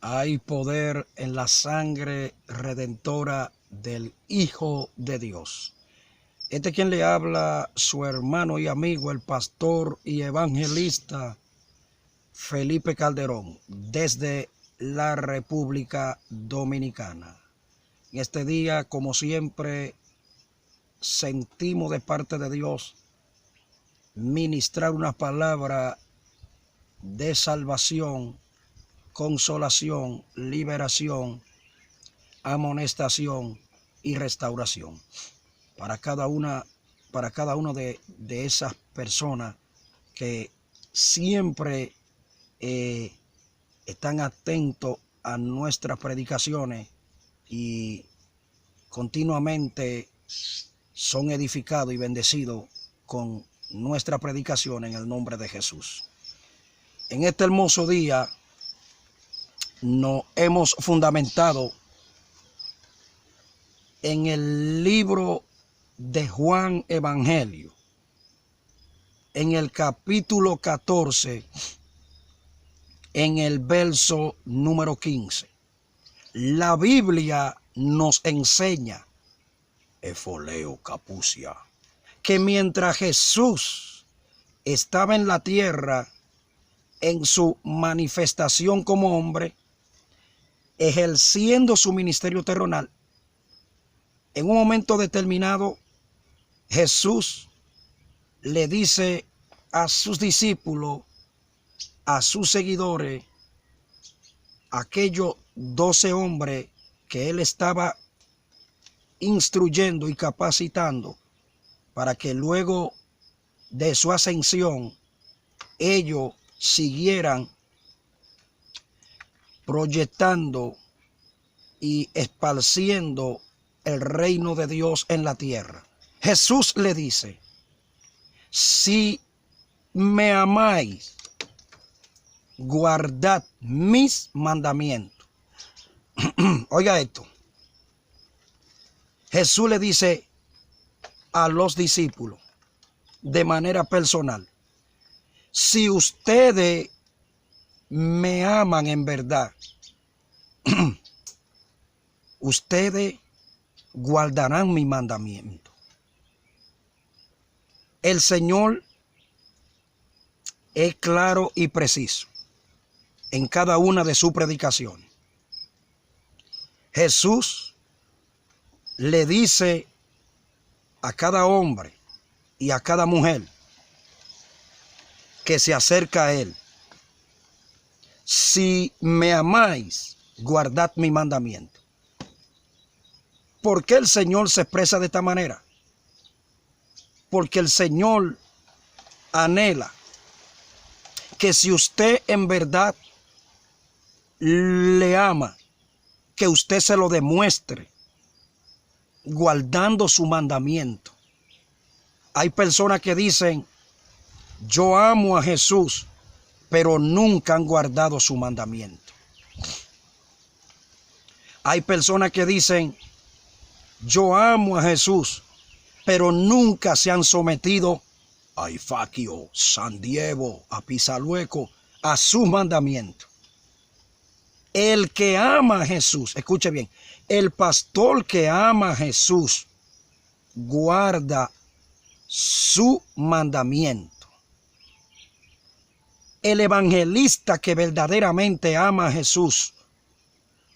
Hay poder en la sangre redentora del Hijo de Dios. Quien le habla, su hermano y amigo, el pastor y evangelista Felipe Calderón, desde la República Dominicana. En este día, como siempre, sentimos de parte de Dios ministrar una palabra de salvación, consolación, liberación, amonestación y restauración para cada uno de esas personas que siempre están atentos a nuestras predicaciones y continuamente son edificados y bendecidos con nuestra predicación en el nombre de Jesús. En este hermoso día nos hemos fundamentado en el libro de Juan Evangelio, en el capítulo 14, en el verso número 15. La Biblia nos enseña, Efoleo Capucia, que mientras Jesús estaba en la tierra, en su manifestación como hombre, ejerciendo su ministerio terrenal, en un momento determinado, Jesús le dice a sus discípulos, a sus seguidores, aquellos 12 hombres que él estaba instruyendo y capacitando para que luego de su ascensión ellos siguieran proyectando y esparciendo el reino de Dios en la tierra. Jesús le dice: si me amáis, guardad mis mandamientos. Oiga esto. Jesús le dice a los discípulos de manera personal: si ustedes me aman en verdad, ustedes guardarán mi mandamiento. El Señor es claro y preciso en cada una de sus predicaciones. Jesús le dice a cada hombre y a cada mujer que se acerca a él: si me amáis, guardad mi mandamiento. ¿Por qué el Señor se expresa de esta manera? Porque el Señor anhela que si usted en verdad le ama, que usted se lo demuestre guardando su mandamiento. Hay personas que dicen: yo amo a Jesús, pero nunca han guardado su mandamiento. Hay personas que dicen: yo amo a Jesús, pero nunca se han sometido a Ifaquio, San Diego, a Pisalueco, a sus mandamientos. El que ama a Jesús, escuche bien, el pastor que ama a Jesús guarda su mandamiento. El evangelista que verdaderamente ama a Jesús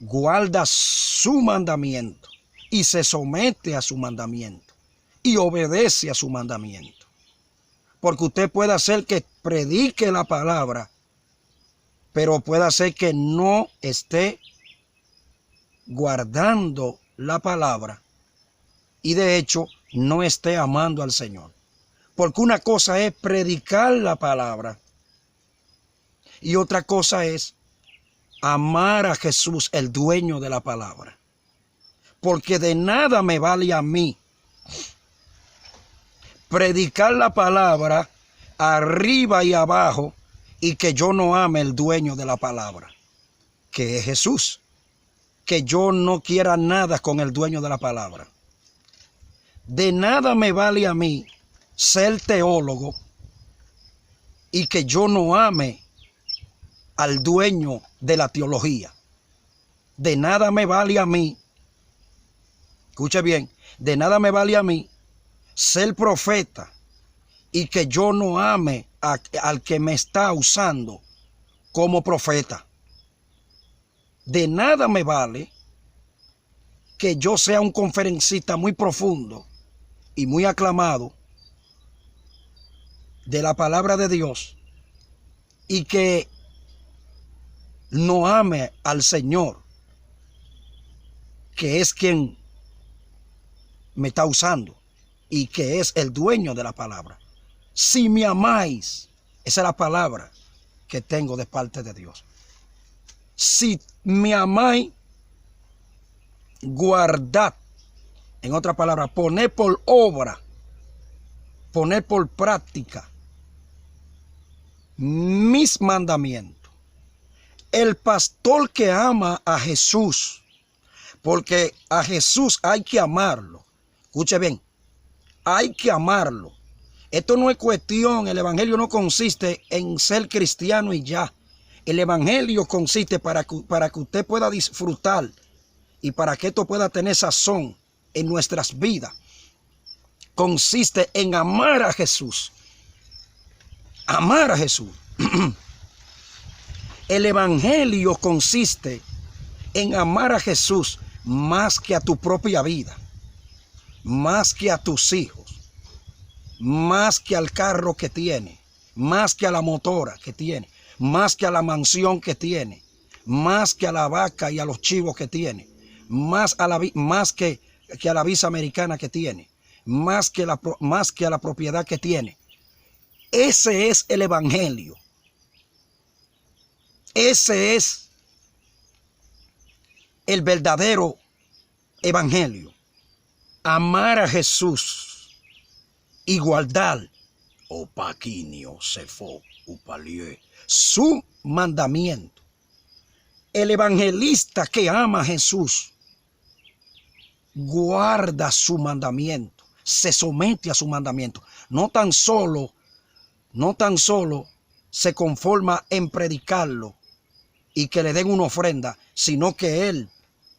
guarda su mandamiento y se somete a su mandamiento y obedece a su mandamiento. Porque usted puede hacer que predique la palabra, pero puede hacer que no esté guardando la palabra y de hecho no esté amando al Señor. Porque una cosa es predicar la palabra y otra cosa es amar a Jesús, el dueño de la palabra. Porque de nada me vale a mí predicar la palabra arriba y abajo y que yo no ame el dueño de la palabra, que es Jesús. Que yo no quiera nada con el dueño de la palabra. De nada me vale a mí ser teólogo y que yo no ame al dueño de la teología, De nada me vale a mí, escuche bien, de nada me vale a mí ser profeta y que yo no ame al que me está usando como profeta. De nada me vale que yo sea un conferencista muy profundo y muy aclamado de la palabra de Dios y que no ame al Señor, que es quien me está usando y que es el dueño de la palabra. Si me amáis, esa es la palabra que tengo de parte de Dios. Si me amáis, guardad, en otra palabra, poner por obra, poner por práctica mis mandamientos. El pastor que ama a Jesús, porque a Jesús hay que amarlo. Escuche bien, hay que amarlo. Esto no es cuestión, el evangelio no consiste en ser cristiano y ya. El evangelio consiste para que usted pueda disfrutar y para que esto pueda tener sazón en nuestras vidas. Consiste en amar a Jesús. Amar a Jesús. El evangelio consiste en amar a Jesús más que a tu propia vida, más que a tus hijos, más que al carro que tiene, más que a la motora que tiene, más que a la mansión que tiene, más que a la vaca y a los chivos que tiene, más que a la visa americana que tiene, más que a la propiedad que tiene. Ese es el evangelio. Ese es el verdadero evangelio. Amar a Jesús y guardar su mandamiento. El evangelista que ama a Jesús guarda su mandamiento, se somete a su mandamiento. No tan solo se conforma en predicarlo y que le den una ofrenda, sino que él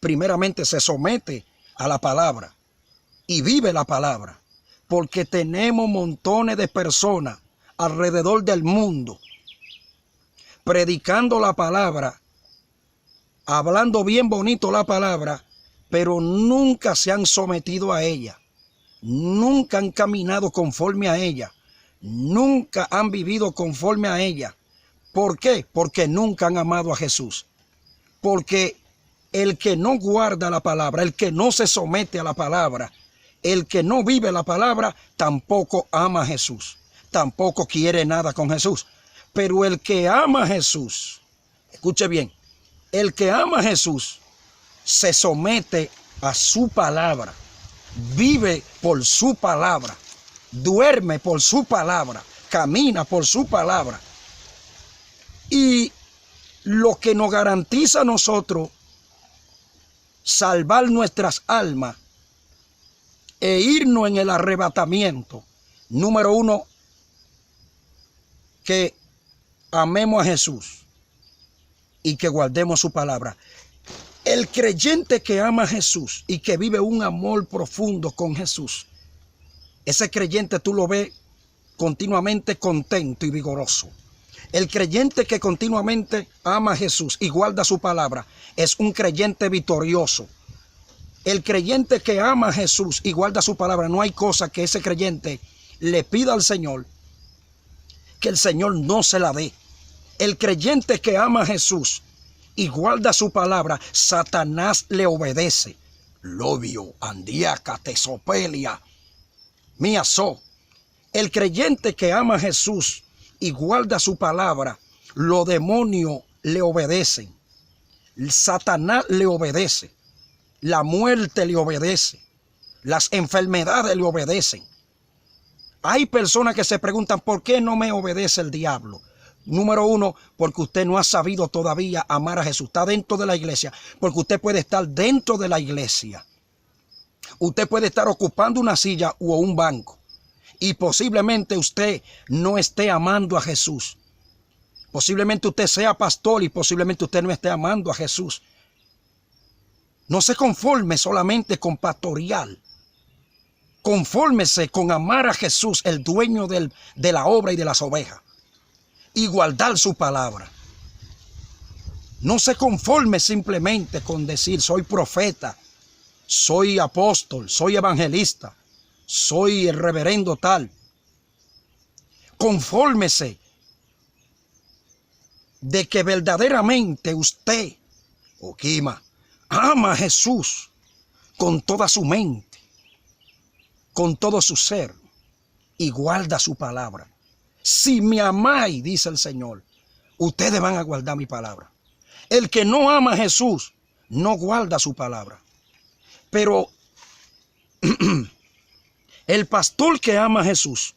primeramente se somete a la palabra y vive la palabra, porque tenemos montones de personas alrededor del mundo predicando la palabra, hablando bien bonito la palabra, pero nunca se han sometido a ella, nunca han caminado conforme a ella, nunca han vivido conforme a ella. ¿Por qué? Porque nunca han amado a Jesús. Porque el que no guarda la palabra, el que no se somete a la palabra, el que no vive la palabra, tampoco ama a Jesús, tampoco quiere nada con Jesús. Pero el que ama a Jesús, escuche bien, el que ama a Jesús se somete a su palabra, vive por su palabra, duerme por su palabra, camina por su palabra. Y lo que nos garantiza a nosotros salvar nuestras almas e irnos en el arrebatamiento, número uno, que amemos a Jesús y que guardemos su palabra. El creyente que ama a Jesús y que vive un amor profundo con Jesús, ese creyente tú lo ves continuamente contento y vigoroso. El creyente que continuamente ama a Jesús y guarda su palabra es un creyente victorioso. El creyente que ama a Jesús y guarda su palabra, no hay cosa que ese creyente le pida al Señor que el Señor no se la dé. El creyente que ama a Jesús y guarda su palabra, Satanás le obedece. Lobio, andiaca, tesopelia, miaso. El creyente que ama a Jesús y guarda su palabra, los demonios le obedecen. Satanás le obedece. La muerte le obedece. Las enfermedades le obedecen. Hay personas que se preguntan, ¿por qué no me obedece el diablo? Número uno, porque usted no ha sabido todavía amar a Jesús. Está dentro de la iglesia, porque usted puede estar dentro de la iglesia. Usted puede estar ocupando una silla o un banco y posiblemente usted no esté amando a Jesús. Posiblemente usted sea pastor y posiblemente usted no esté amando a Jesús. No se conforme solamente con pastorear. Confórmese con amar a Jesús, el dueño de la obra y de las ovejas, y guardar su palabra. No se conforme simplemente con decir soy profeta, soy apóstol, soy evangelista, soy el reverendo tal. Confórmese de que verdaderamente usted, Okima, ama a Jesús con toda su mente, con todo su ser, y guarda su palabra. Si me amáis, dice el Señor, ustedes van a guardar mi palabra. El que no ama a Jesús no guarda su palabra. Pero el pastor que ama a Jesús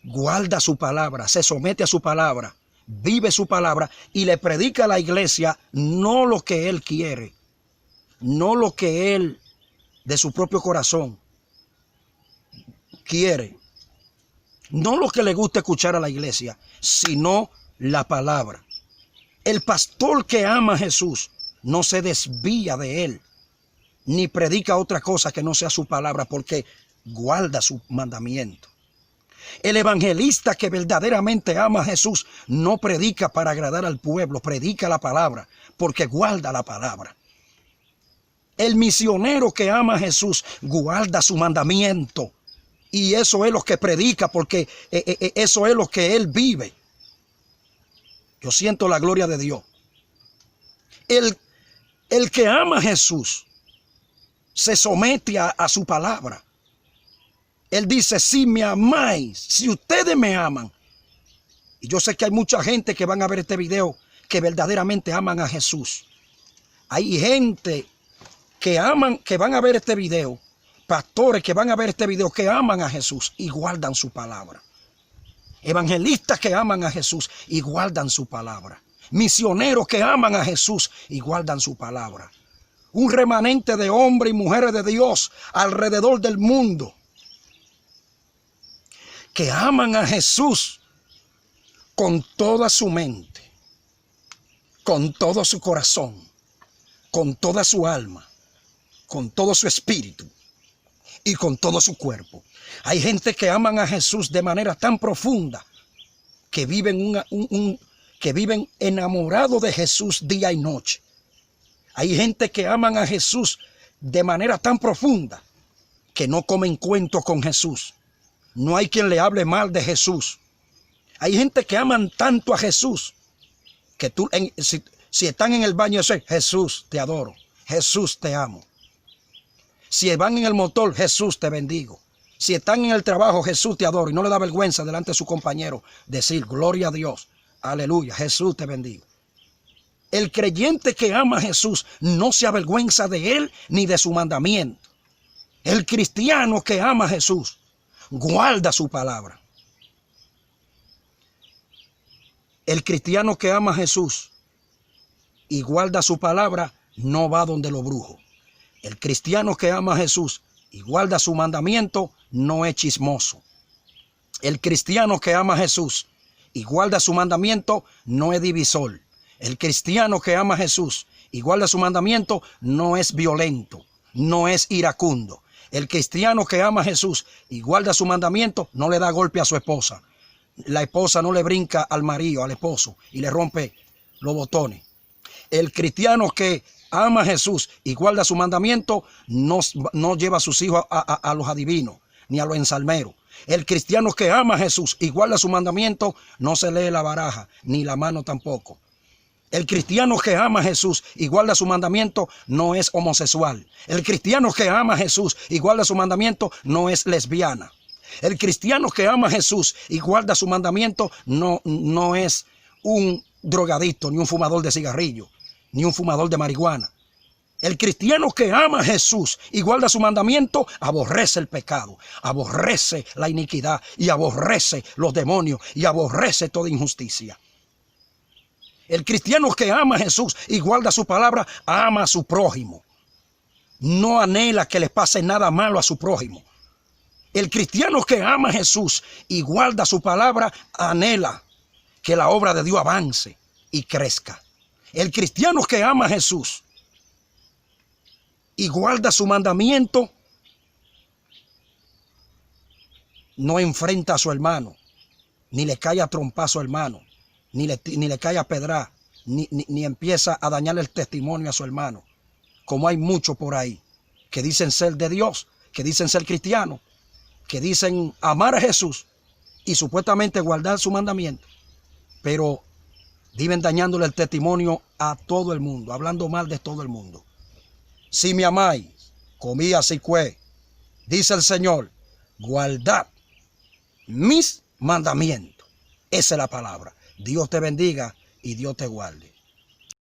guarda su palabra, se somete a su palabra, vive su palabra y le predica a la iglesia no lo que él quiere, no lo que él de su propio corazón quiere, no lo que le gusta escuchar a la iglesia, sino la palabra. El pastor que ama a Jesús no se desvía de él, ni predica otra cosa que no sea su palabra, porque guarda su mandamiento. El evangelista que verdaderamente ama a Jesús no predica para agradar al pueblo, predica la palabra, porque guarda la palabra. El misionero que ama a Jesús guarda su mandamiento, y eso es lo que predica, porque eso es lo que él vive. Yo siento la gloria de Dios. El que ama a Jesús se somete a su palabra. Él dice, si me amáis, si ustedes me aman. Y yo sé que hay mucha gente que van a ver este video que verdaderamente aman a Jesús. Hay gente que aman, que van a ver este video, pastores que van a ver este video, que aman a Jesús y guardan su palabra. Evangelistas que aman a Jesús y guardan su palabra. Misioneros que aman a Jesús y guardan su palabra. Un remanente de hombres y mujeres de Dios alrededor del mundo que aman a Jesús con toda su mente, con todo su corazón, con toda su alma, con todo su espíritu y con todo su cuerpo. Hay gente que aman a Jesús de manera tan profunda que viven, que viven enamorados de Jesús día y noche. Hay gente que aman a Jesús de manera tan profunda que no comen cuentos con Jesús. No hay quien le hable mal de Jesús. Hay gente que aman tanto a Jesús que tú, si están en el baño, dicen, Jesús, te adoro. Jesús, te amo. Si van en el motor, Jesús, te bendigo. Si están en el trabajo, Jesús, te adoro. Y no le da vergüenza delante de su compañero decir, gloria a Dios, aleluya, Jesús, te bendigo. El creyente que ama a Jesús no se avergüenza de él ni de su mandamiento. El cristiano que ama a Jesús guarda su palabra. El cristiano que ama a Jesús y guarda su palabra no va donde los brujos. El cristiano que ama a Jesús y guarda su mandamiento no es chismoso. El cristiano que ama a Jesús y guarda su mandamiento no es divisor. El cristiano que ama a Jesús y guarda su mandamiento no es violento, no es iracundo. El cristiano que ama a Jesús y guarda su mandamiento no le da golpe a su esposa. La esposa no le brinca al marido, al esposo, y le rompe los botones. El cristiano que ama a Jesús y guarda su mandamiento no lleva a sus hijos a los adivinos ni a los ensalmeros. El cristiano que ama a Jesús y guarda su mandamiento no se lee la baraja ni la mano tampoco. El cristiano que ama a Jesús y guarda su mandamiento no es homosexual. El cristiano que ama a Jesús y guarda su mandamiento no es lesbiana. El cristiano que ama a Jesús y guarda su mandamiento no es un drogadicto, ni un fumador de cigarrillo, ni un fumador de marihuana. El cristiano que ama a Jesús y guarda su mandamiento aborrece el pecado, aborrece la iniquidad y aborrece los demonios y aborrece toda injusticia. El cristiano que ama a Jesús y guarda su palabra ama a su prójimo. No anhela que le pase nada malo a su prójimo. El cristiano que ama a Jesús y guarda su palabra anhela que la obra de Dios avance y crezca. El cristiano que ama a Jesús y guarda su mandamiento, no enfrenta a su hermano, ni le cae a trompazo a su hermano, ni le cae a pedrar, ni empieza a dañar el testimonio a su hermano, como hay muchos por ahí que dicen ser de Dios, que dicen ser cristianos, que dicen amar a Jesús y supuestamente guardar su mandamiento, pero viven dañándole el testimonio a todo el mundo, hablando mal de todo el mundo. Si me amáis, comid así que, dice el Señor, guardad mis mandamientos. Esa es la palabra. Dios te bendiga y Dios te guarde.